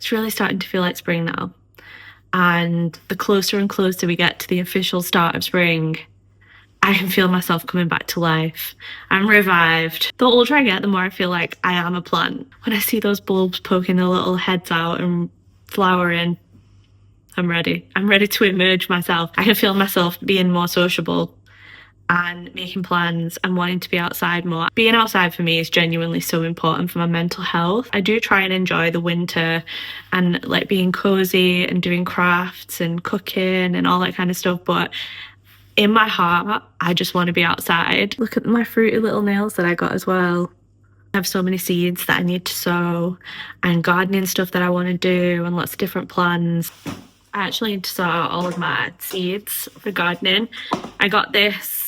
It's really starting to feel like spring now. And the closer and closer we get to the official start of spring, I can feel myself coming back to life. I'm revived. The older I get, the more I feel like I am a plant. When I see those bulbs poking their little heads out and flowering, I'm ready. I'm ready to emerge myself. I can feel myself being more sociable and making plans and wanting to be outside more. Being outside for me is genuinely so important for my mental health. I do try and enjoy the winter and like being cozy and doing crafts and cooking and all that kind of stuff, but in my heart, I just want to be outside. Look at my fruity little nails that I got as well. I have so many seeds that I need to sow and gardening stuff that I want to do and lots of different plans. I actually need to sort out all of my seeds for gardening. I got this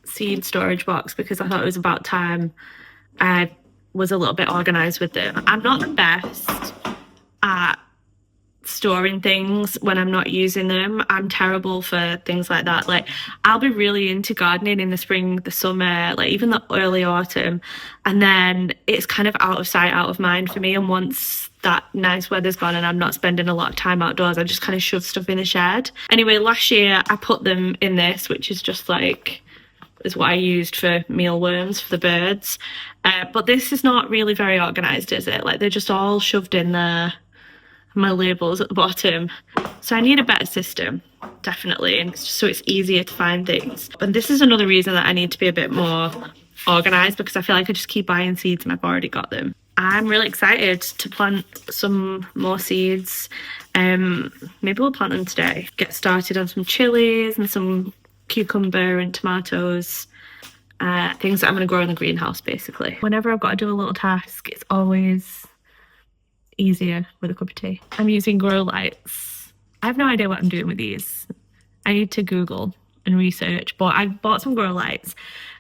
seed storage box because I thought it was about time I was a little bit organised with them. I'm not the best at storing things when I'm not using them. I'm terrible for things like that. Like, I'll be really into gardening in the spring, the summer, like even the early autumn, and then it's kind of out of sight, out of mind for me. And once that nice weather's gone and I'm not spending a lot of time outdoors, I just kind of shove stuff in the shed. Anyway, last year I put them in this, which is just like, is what I used for mealworms for the birds. But this is not really very organised, is it? Like, they're just all shoved in there. My labels at the bottom. So I need a better system, definitely, and so it's easier to find things. And this is another reason that I need to be a bit more organised, because I feel like I just keep buying seeds and I've already got them. I'm really excited to plant some more seeds. Maybe we'll plant them today. Get started on some chilies and some cucumber and tomatoes. Things that I'm going to grow in the greenhouse, basically. Whenever I've got to do a little task, it's always easier with a cup of tea. I'm using grow lights. I have no idea what I'm doing with these. I need to Google and research, but I bought some grow lights,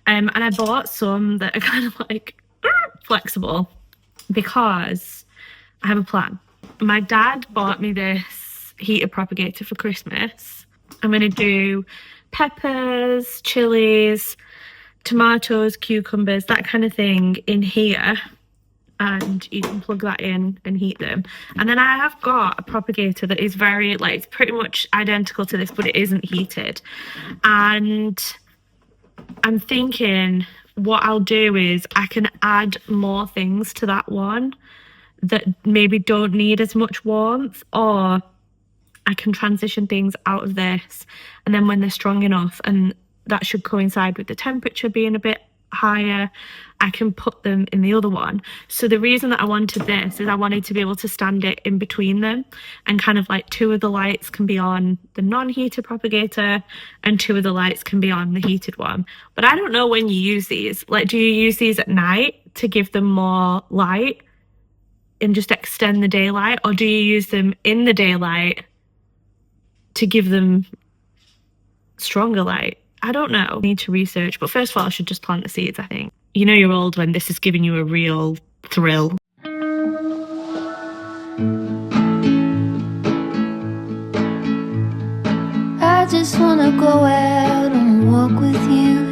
and I bought some that are kind of like flexible because I have a plan. My dad bought me this heater propagator for Christmas. I'm going to do peppers, chilies, tomatoes, cucumbers, that kind of thing in here, and you can plug that in and heat them. And then I have got a propagator that is very, like, it's pretty much identical to this, but it isn't heated. And I'm thinking what I'll do is I can add more things to that one that maybe don't need as much warmth, or I can transition things out of this, and then when they're strong enough, and that should coincide with the temperature being a bit higher, I can put them in the other one. So the reason that I wanted this is I wanted to be able to stand it in between them, and kind of like 2 of the lights can be on the non-heated propagator and 2 of the lights can be on the heated one. But I don't know when you use these. Like, do you use these at night to give them more light and just extend the daylight, or do you use them in the daylight to give them stronger light? I don't know. I need to research, but first of all, I should just plant the seeds, I think. You know you're old when this is giving you a real thrill. I just wanna go out on a walk with you.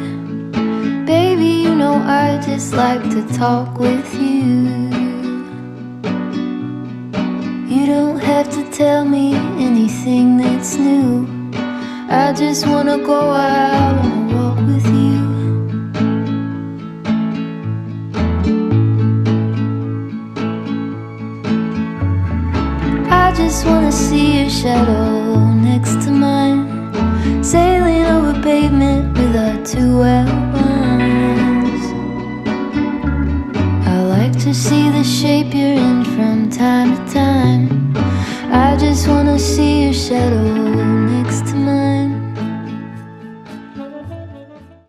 Baby, you know I just like to talk with you. You don't have to tell me anything that's new. I just wanna go out on a walk with you. I just wanna see your shadow next to mine, sailing over pavement with our 2 outlines. I like to see the shape you're in from time to time. I just wanna see your shadow next to mine.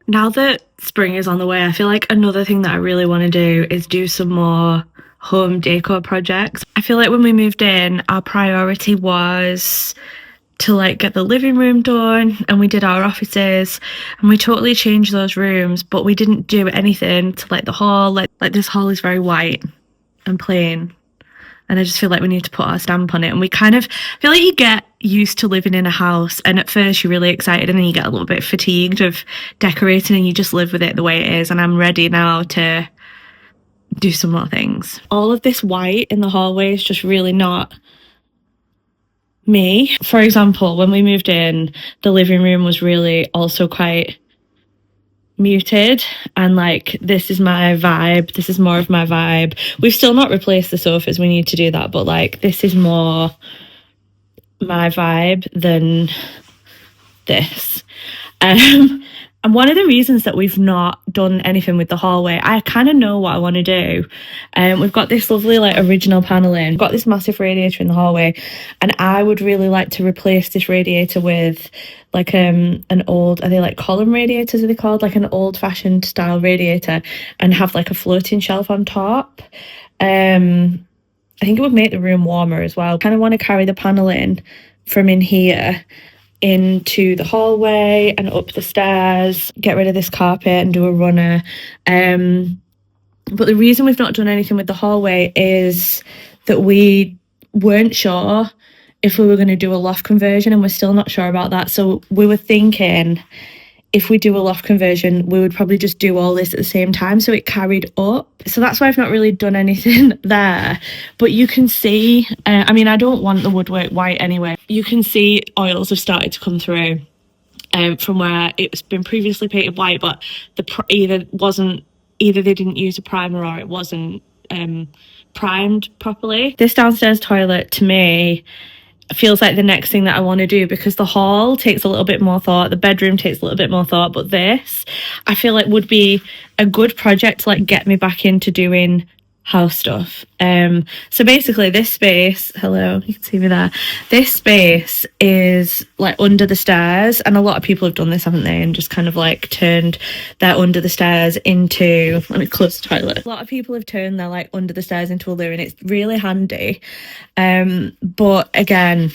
Now that spring is on the way, I feel like another thing that I really want to do is do some more home decor projects. I feel like when we moved in, our priority was to like get the living room done, and we did our offices and we totally changed those rooms, but we didn't do anything to like the hall. Like this hall is very white and plain, and I just feel like we need to put our stamp on it. And we kind of feel like you get used to living in a house, and at first you're really excited, and then you get a little bit fatigued of decorating, and you just live with it the way it is. And I'm ready now to do some more things. All of this white in the hallway is just really not me. For example, when we moved in, the living room was really also quite muted, and like this is my vibe, this is more of my vibe. We've still not replaced the sofas, we need to do that, but like this is more my vibe than this. And one of the reasons that we've not done anything with the hallway, I kind of know what I want to do. We've got this lovely like original paneling, we've got this massive radiator in the hallway, and I would really like to replace this radiator with like an old, are they like column radiators, are they called, like an old fashioned style radiator, and have like a floating shelf on top. I think it would make the room warmer as well. Kind of want to carry the paneling from in here into the hallway and up the stairs, get rid of this carpet and do a runner. But the reason we've not done anything with the hallway is that we weren't sure if we were going to do a loft conversion, and we're still not sure about that. So we were thinking if we do a loft conversion, we would probably just do all this at the same time, so it carried up. So that's why I've not really done anything there. But you can see, I mean, I don't want the woodwork white anyway. You can see oils have started to come through from where it's been previously painted white, but either they didn't use a primer or it wasn't primed properly. This downstairs toilet, to me, feels like the next thing that I want to do, because the hall takes a little bit more thought, the bedroom takes a little bit more thought, but this I feel like would be a good project to like get me back into doing house stuff. So basically this space, hello, you can see me there, this space is like under the stairs, and a lot of people have done this, haven't they, and just kind of like turned their under the stairs into, let me close the toilet, a lot of people have turned their like under the stairs into a loo, and it's really handy. But again,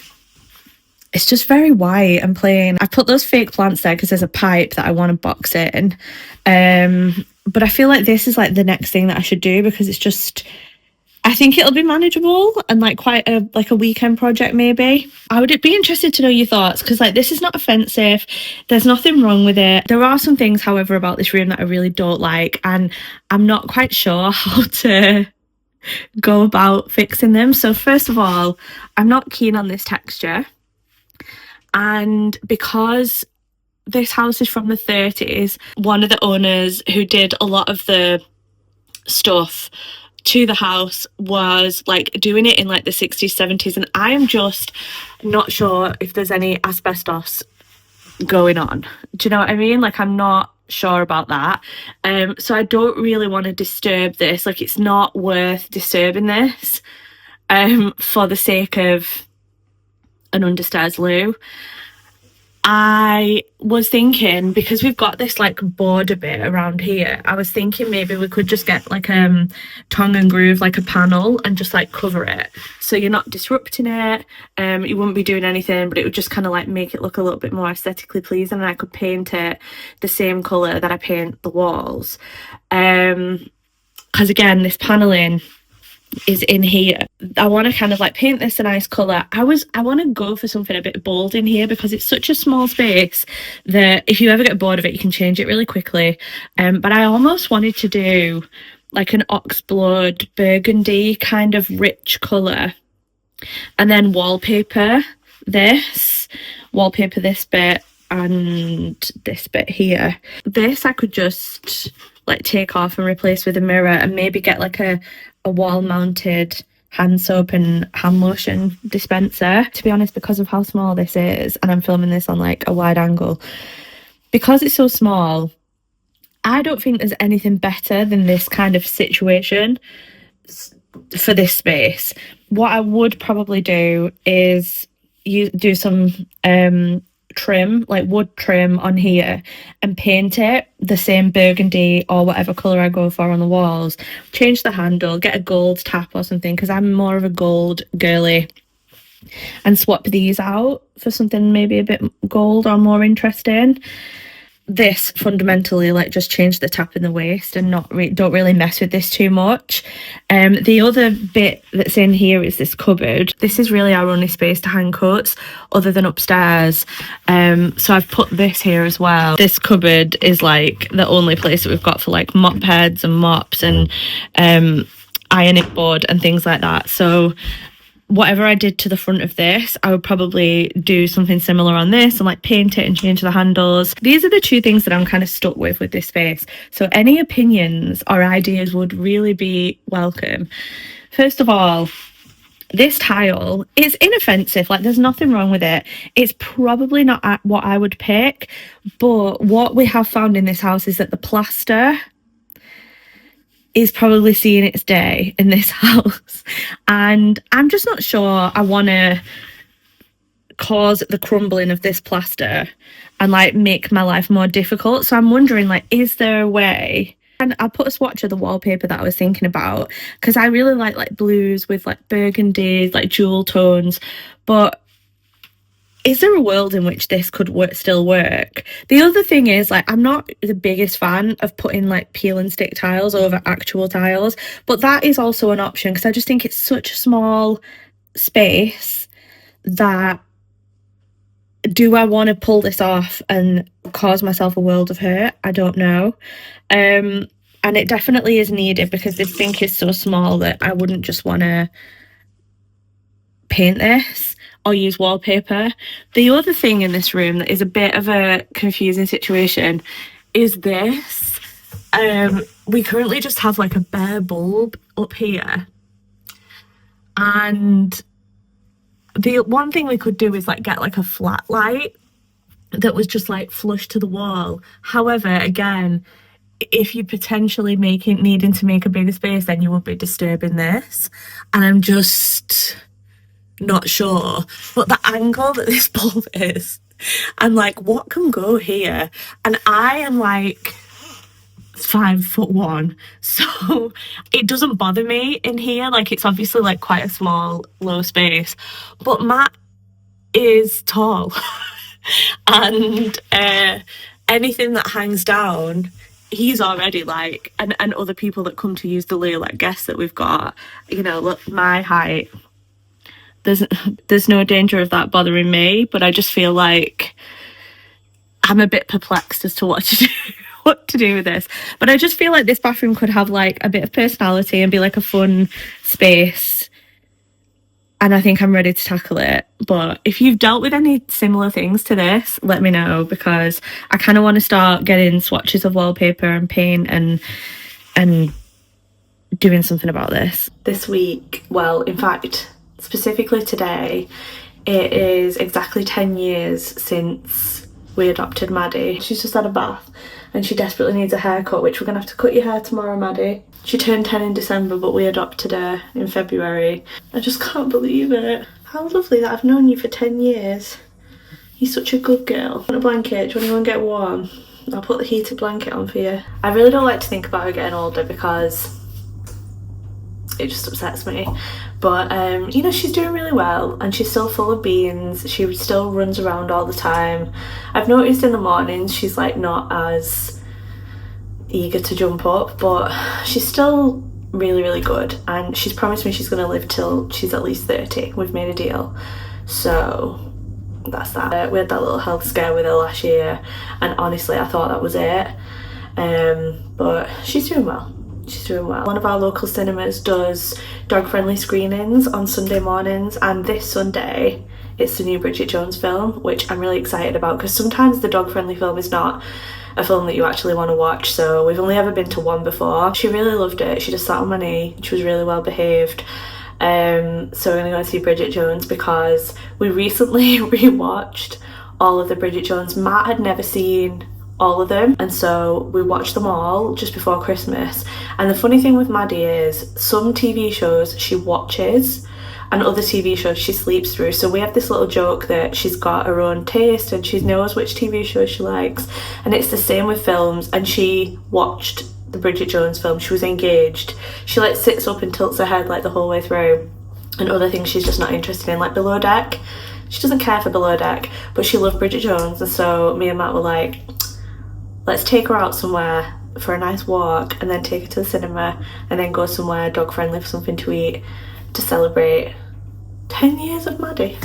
it's just very white and plain. I put those fake plants there because there's a pipe that I want to box in. But I feel like this is like the next thing that I should do, because it's just, I think it'll be manageable and like quite a weekend project maybe. I would be interested to know your thoughts, because like this is not offensive, there's nothing wrong with it. There are some things, however, about this room that I really don't like, and I'm not quite sure how to go about fixing them. So first of all, I'm not keen on this texture, and because this house is from the 30s, one of the owners who did a lot of the stuff to the house was like doing it in like the 60s, 70s, and I am just not sure if there's any asbestos going on. Do you know what I mean? Like, I'm not sure about that. So I don't really want to disturb this. Like, it's not worth disturbing this for the sake of an understairs loo. I was thinking, because we've got this like border bit around here, I was thinking maybe we could just get like tongue and groove, like a panel, and just like cover it, so you're not disrupting it. You wouldn't be doing anything, but it would just kind of like make it look a little bit more aesthetically pleasing, and I could paint it the same colour that I paint the walls. Because again, this paneling is in here. I want to kind of like paint this a nice colour. I want to go for something a bit bold in here, because it's such a small space that if you ever get bored of it, you can change it really quickly. But I almost wanted to do like an oxblood burgundy kind of rich colour, and then wallpaper this bit and this bit here. This I could just like take off and replace with a mirror, and maybe get like a wall mounted hand soap and hand lotion dispenser. To be honest, because of how small this is, and I'm filming this on like a wide angle, because it's so small, I don't think there's anything better than this kind of situation for this space. What I would probably do is do some trim, like wood trim on here, and paint it the same burgundy or whatever colour I go for on the walls. Change the handle, get a gold tap or something, because I'm more of a gold girly, and swap these out for something maybe a bit gold or more interesting. This fundamentally, like, just change the tap in the waist and don't really mess with this too much. The other bit that's in here is this cupboard. This is really our only space to hang coats other than upstairs. So I've put this here as well. This cupboard is like the only place that we've got for like mop heads and mops and ironing board and things like that. So whatever I did to the front of this, I would probably do something similar on this and like paint it and change the handles. These are the two things that I'm kind of stuck with this space. So any opinions or ideas would really be welcome. First of all, this tile is inoffensive, like there's nothing wrong with it. It's probably not what I would pick, but what we have found in this house is that the plaster is probably seeing its day in this house, and I'm just not sure I want to cause the crumbling of this plaster and like make my life more difficult. So I'm wondering, like, is there a way? And I'll put a swatch of the wallpaper that I was thinking about, because I really like blues with like burgundies, like jewel tones. But is there a world in which this could still work? The other thing is, like, I'm not the biggest fan of putting like peel and stick tiles over actual tiles, but that is also an option, because I just think it's such a small space that, do I want to pull this off and cause myself a world of hurt? I don't know. And it definitely is needed, because this sink is so small that I wouldn't just want to paint this or use wallpaper. The other thing in this room that is a bit of a confusing situation is this. We currently just have like a bare bulb up here, and the one thing we could do is like get like a flat light that was just like flush to the wall. However, again, if you potentially needing to make a bigger space, then you would be disturbing this, and I'm just not sure. But the angle that this bulb is, I'm like, what can go here? And I am like 5'1", so it doesn't bother me in here. Like, it's obviously like quite a small low space, but Matt is tall and anything that hangs down, he's already like, and other people that come to use the loo, like guests that we've got, you know, look, my height, there's no danger of that bothering me, but I just feel like I'm a bit perplexed as to what to do. What to do with this. But I just feel like this bathroom could have like a bit of personality and be like a fun space, and I think I'm ready to tackle it. But if you've dealt with any similar things to this, let me know, because I kind of want to start getting swatches of wallpaper and paint and doing something about this. This week, well, in fact, specifically today, it is exactly 10 years since we adopted Maddie. She's just had a bath and she desperately needs a haircut, which we're gonna have to cut your hair tomorrow, Maddie. She turned 10 in December, but we adopted her in February. I just can't believe it. How lovely that I've known you for 10 years. You're such a good girl. Want a blanket? Do you want to get warm? I'll put the heated blanket on for you. I really don't like to think about her getting older, because it just upsets me. But you know, she's doing really well and she's still full of beans. She still runs around all the time. I've noticed in the mornings she's like not as eager to jump up, but she's still really good, and she's promised me she's going to live till she's at least 30. We've made a deal, so that's that. We had that little health scare with her last year, and honestly I thought that was it, but she's doing well. She's doing well. One of our local cinemas does dog-friendly screenings on Sunday mornings, and this Sunday it's the new Bridget Jones film, which I'm really excited about, because sometimes the dog-friendly film is not a film that you actually want to watch. So we've only ever been to one before. She really loved it. She just sat on my knee. She was really well behaved. So we're gonna go and see Bridget Jones, because we recently rewatched all of the Bridget Jones. Matt had never seen all of them, and so we watched them all just before Christmas. And the funny thing with Maddie is, some TV shows she watches and other TV shows she sleeps through. So we have this little joke that she's got her own taste and she knows which TV shows she likes, and it's the same with films. And she watched the Bridget Jones film. She was engaged. She like sits up and tilts her head like the whole way through, and other things she's just not interested in, like Below Deck. She doesn't care for Below Deck, but she loved Bridget Jones. And so me and Matt were like, let's take her out somewhere for a nice walk, and then take her to the cinema, and then go somewhere dog friendly for something to eat, to celebrate 10 years of Maddie.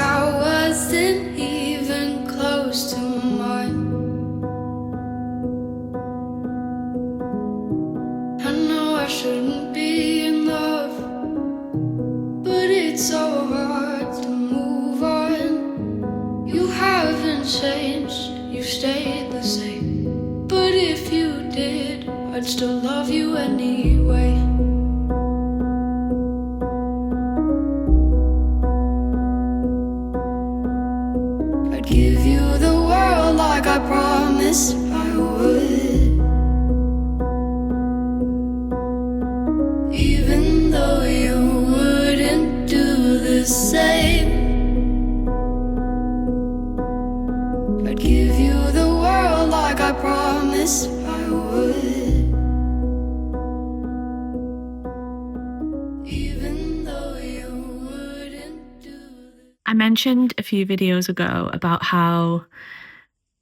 I wasn't even close to mine. I know I shouldn't be in love, but it's so hard to move on. You haven't changed, you stayed the same. But if you did, I'd still love you anyway. I'd give you the world like I promised I would, even though you wouldn't do the same. I'd give you the world like I promised I would, even though you wouldn't do the... I mentioned a few videos ago about how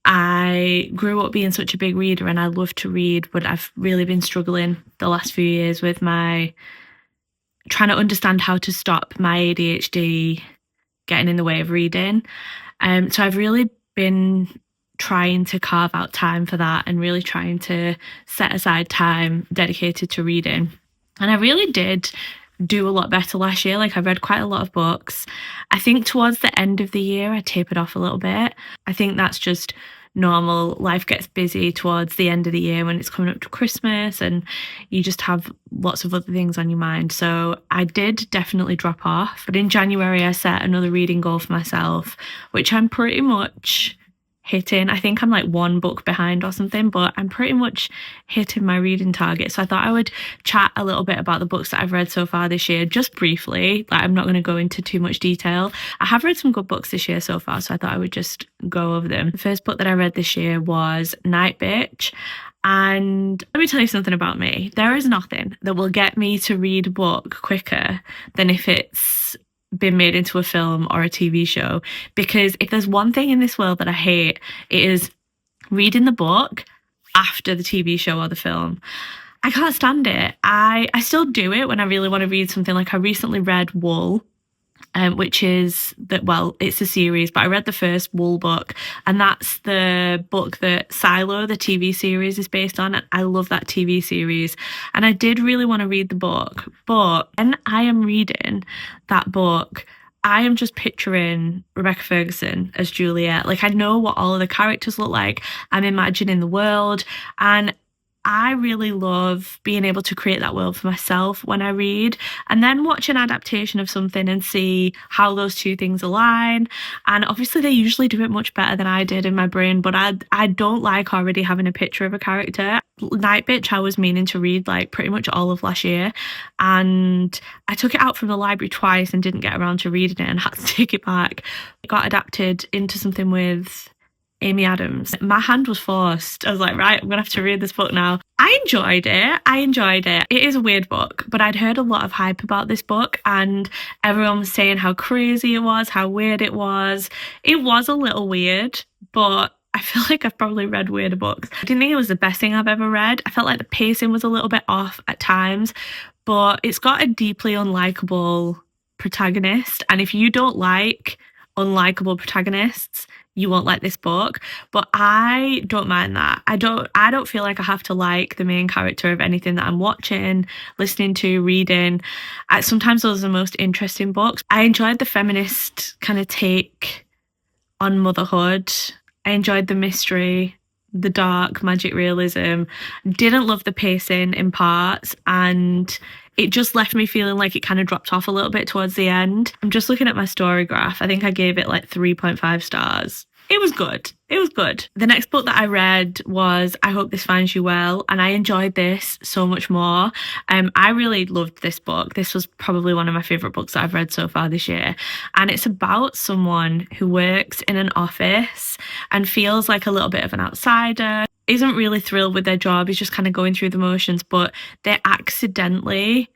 I grew up being such a big reader and I love to read, but I've really been struggling the last few years with my trying to understand how to stop my ADHD getting in the way of reading. So I've really been trying to carve out time for that and really trying to set aside time dedicated to reading. And I really did do a lot better last year. Like, I read quite a lot of books. I think towards the end of the year, I tapered off a little bit. I think that's just normal. Life gets busy towards the end of the year when it's coming up to Christmas and you just have lots of other things on your mind. So I did definitely drop off. But in January, I set another reading goal for myself, which I'm pretty much hitting. I think I'm like one book behind or something, but I'm pretty much hitting my reading target. So I thought I would chat a little bit about the books that I've read so far this year, just briefly. Like, I'm not going to go into too much detail. I have read some good books this year so far, so I thought I would just go over them. The first book that I read this year was Night Bitch. And let me tell you something about me. There is nothing that will get me to read a book quicker than if it's been made into a film or a TV show. Because if there's one thing in this world that I hate, it is reading the book after the TV show or the film. I can't stand it. I still do it when I really want to read something. Like, I recently read Wool, which is it's a series, but I read the first Wool book, and that's the book that Silo, the TV series, is based on. I love that TV series, and I did really want to read the book, but when I am reading that book, I am just picturing Rebecca Ferguson as Juliet. Like, I know what all of the characters look like. I'm imagining the world, and I really love being able to create that world for myself when I read, and then watch an adaptation of something and see how those two things align. And obviously they usually do it much better than I did in my brain, but I don't like already having a picture of a character. Night Bitch, I was meaning to read like pretty much all of last year, and I took it out from the library twice and didn't get around to reading it and had to take it back. It got adapted into something with Amy Adams. My hand was forced. I was like, right, I'm gonna have to read this book now. I enjoyed it. It is a weird book, but I'd heard a lot of hype about this book and everyone was saying how crazy it was, how weird it was. It was a little weird, but I feel like I've probably read weirder books. I didn't think it was the best thing I've ever read. I felt like the pacing was a little bit off at times, but it's got a deeply unlikable protagonist, and if you don't like unlikable protagonists, you won't like this book. But I don't mind that. I don't feel like I have to like the main character of anything that I'm watching, listening to, reading. Sometimes those are the most interesting books. I enjoyed the feminist kind of take on motherhood. I enjoyed the mystery, the dark magic realism. Didn't love the pacing in parts, and it just left me feeling like it kind of dropped off a little bit towards the end. I'm just looking at my story graph. I think I gave it like 3.5 stars. It was good. The next book that I read was I Hope This Finds You Well, and I enjoyed this so much more. I really loved this book. This was probably one of my favourite books that I've read so far this year. And it's about someone who works in an office and feels like a little bit of an outsider, isn't really thrilled with their job, is just kind of going through the motions, but they accidentally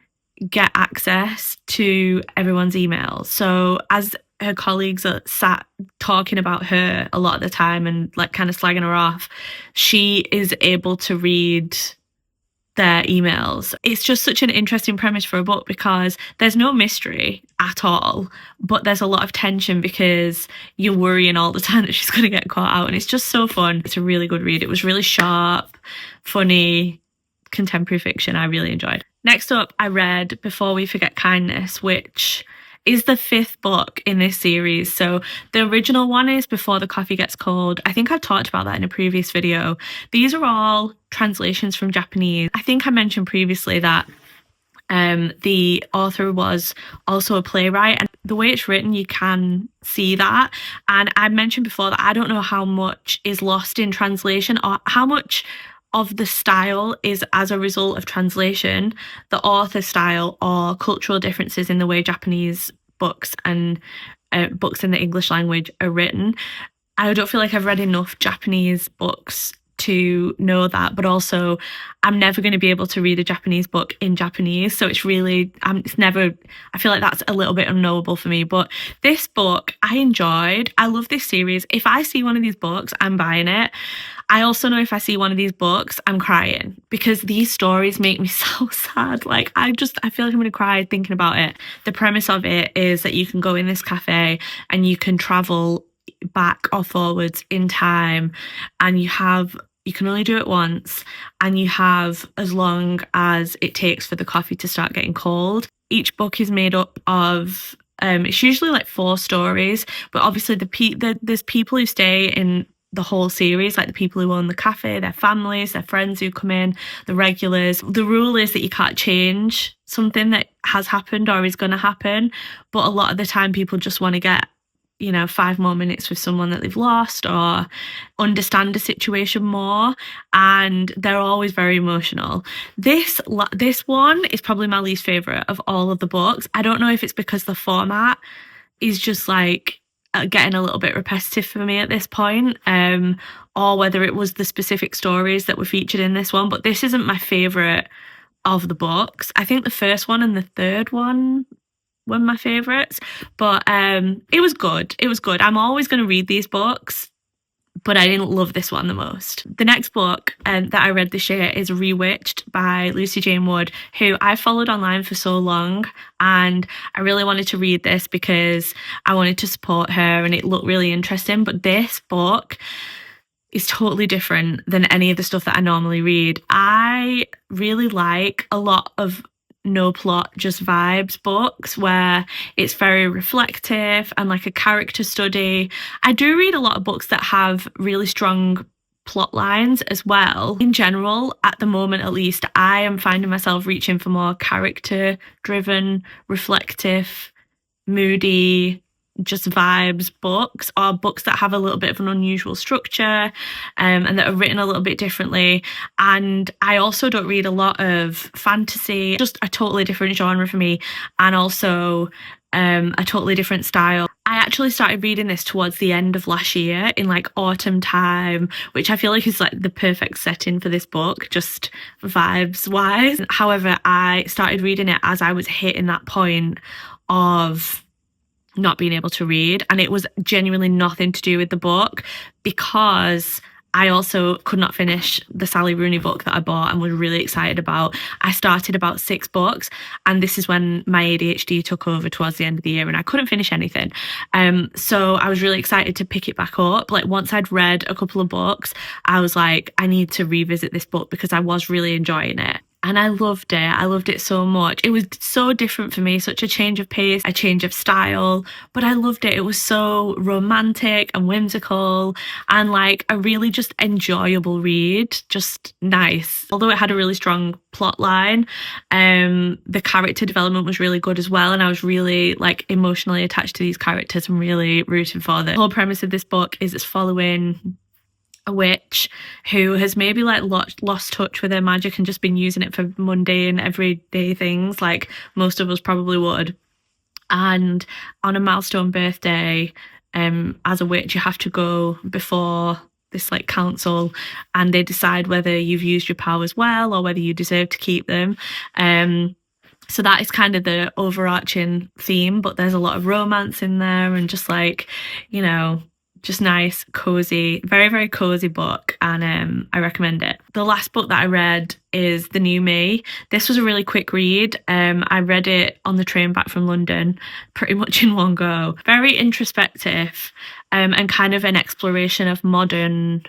get access to everyone's emails. So as her colleagues are sat talking about her a lot of the time and like kind of slagging her off, she is able to read their emails. It's just such an interesting premise for a book because there's no mystery at all, but there's a lot of tension because you're worrying all the time that she's going to get caught out, and it's just so fun. It's a really good read. It was really sharp, funny, contemporary fiction I really enjoyed. Next up, I read Before We Forget Kindness, which is the 5th book in this series. So the original one is Before the Coffee Gets Cold. I think I talked about that in a previous video. These are all translations from Japanese. I think I mentioned previously that the author was also a playwright, and the way it's written, you can see that. And I mentioned before that I don't know how much is lost in translation or how much of the style is as a result of translation, the author style, or cultural differences in the way Japanese books and books in the English language are written. I don't feel like I've read enough Japanese books to know that, but also I'm never going to be able to read a Japanese book in Japanese, so it's really it's never, I feel like that's a little bit unknowable for me. But this book I enjoyed. I love this series. If I see one of these books, I'm buying it. I also know if I see one of these books, I'm crying because these stories make me so sad. Like I feel like I'm going to cry thinking about it. The premise of it is that you can go in this cafe and you can travel back or forwards in time, and you can only do it once, and you have as long as it takes for the coffee to start getting cold. Each book is made up of it's usually like 4 stories, but obviously there's people who stay in the whole series, like the people who own the cafe, their families, their friends who come in, the regulars. The rule is that you can't change something that has happened or is going to happen, but a lot of the time people just want to get 5 more minutes with someone that they've lost or understand a situation more, and they're always very emotional. This one is probably my least favorite of all of the books. I don't know if it's because the format is just like getting a little bit repetitive for me at this point, or whether it was the specific stories that were featured in this one, but this isn't my favorite of the books. I think the first one and the third one were my favorites, but it was good. I'm always going to read these books, but I didn't love this one the most. The next book that I read this year is Rewitched by Lucy Jane Wood, who I followed online for so long, and I really wanted to read this because I wanted to support her and it looked really interesting. But this book is totally different than any of the stuff that I normally read. I really like a lot of no plot, just vibes books where it's very reflective and like a character study. I do read a lot of books that have really strong plot lines as well. In general, at the moment at least, I am finding myself reaching for more character driven, reflective, moody, just vibes books, or books that have a little bit of an unusual structure and that are written a little bit differently. And I also don't read a lot of fantasy, just a totally different genre for me, and also a totally different style. I actually started reading this towards the end of last year in like autumn time, which I feel like is like the perfect setting for this book, just vibes wise. However, I started reading it as I was hitting that point of not being able to read, and it was genuinely nothing to do with the book, because I also could not finish the Sally Rooney book that I bought and was really excited about. I started about 6 books, and this is when my ADHD took over towards the end of the year and I couldn't finish anything. So I was really excited to pick it back up. Like once I'd read a couple of books, I was like, I need to revisit this book because I was really enjoying it. And I loved it. I loved it so much. It was so different for me, such a change of pace, a change of style, but I loved it. It was so romantic and whimsical and like a really just enjoyable read, just nice. Although it had a really strong plot line, the character development was really good as well, and I was really like emotionally attached to these characters and really rooting for them. The whole premise of this book is it's following a witch who has maybe like lost touch with her magic and just been using it for mundane everyday things like most of us probably would. And on a milestone birthday, as a witch you have to go before this like council, and they decide whether you've used your powers well or whether you deserve to keep them. So that is kind of the overarching theme, but there's a lot of romance in there and just like, Just nice, cozy, very, very cozy book, and I recommend it. The last book that I read is The New Me. This was a really quick read. I read it on the train back from London, pretty much in one go. Very introspective, and kind of an exploration of modern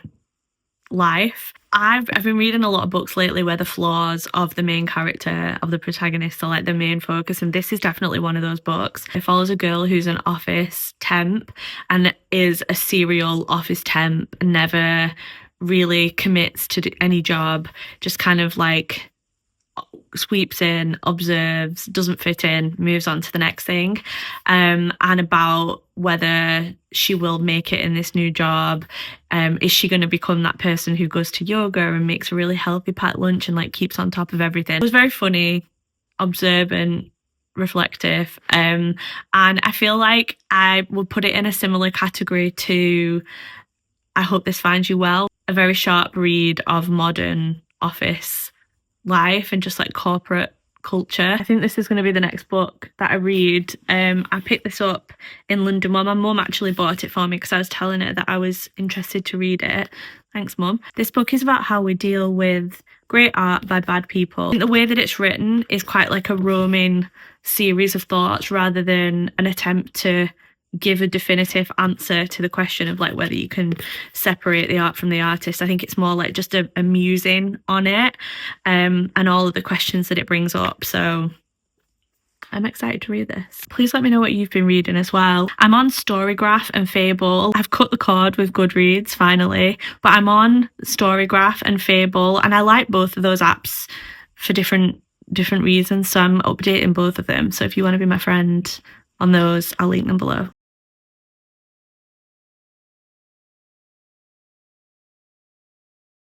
life. I've been reading a lot of books lately where the flaws of the main character, of the protagonist, are like the main focus, and this is definitely one of those books. It follows a girl who's an office temp and is a serial office temp, never really commits to any job, just kind of like sweeps in, observes, doesn't fit in, moves on to the next thing, and about whether she will make it in this new job. Is she going to become that person who goes to yoga and makes a really healthy packed lunch and like keeps on top of everything? It was very funny, observant, reflective, and I feel like I would put it in a similar category to I Hope This Finds You Well, a very sharp read of modern office life and just like corporate culture. I think this is going to be the next book that I read. I picked this up in London. Well, my mum actually bought it for me because I was telling her that I was interested to read it. Thanks, Mum. This book is about how we deal with great art by bad people. The way that it's written is quite like a roaming series of thoughts rather than an attempt to give a definitive answer to the question of like whether you can separate the art from the artist. I think it's more like just a musing on it, and all of the questions that it brings up. So I'm excited to read this. Please let me know what you've been reading as well. I'm on Storygraph and Fable. I've cut the cord with Goodreads finally, but I'm on Storygraph and Fable, and I like both of those apps for different reasons. So I'm updating both of them. So if you want to be my friend on those, I'll link them below.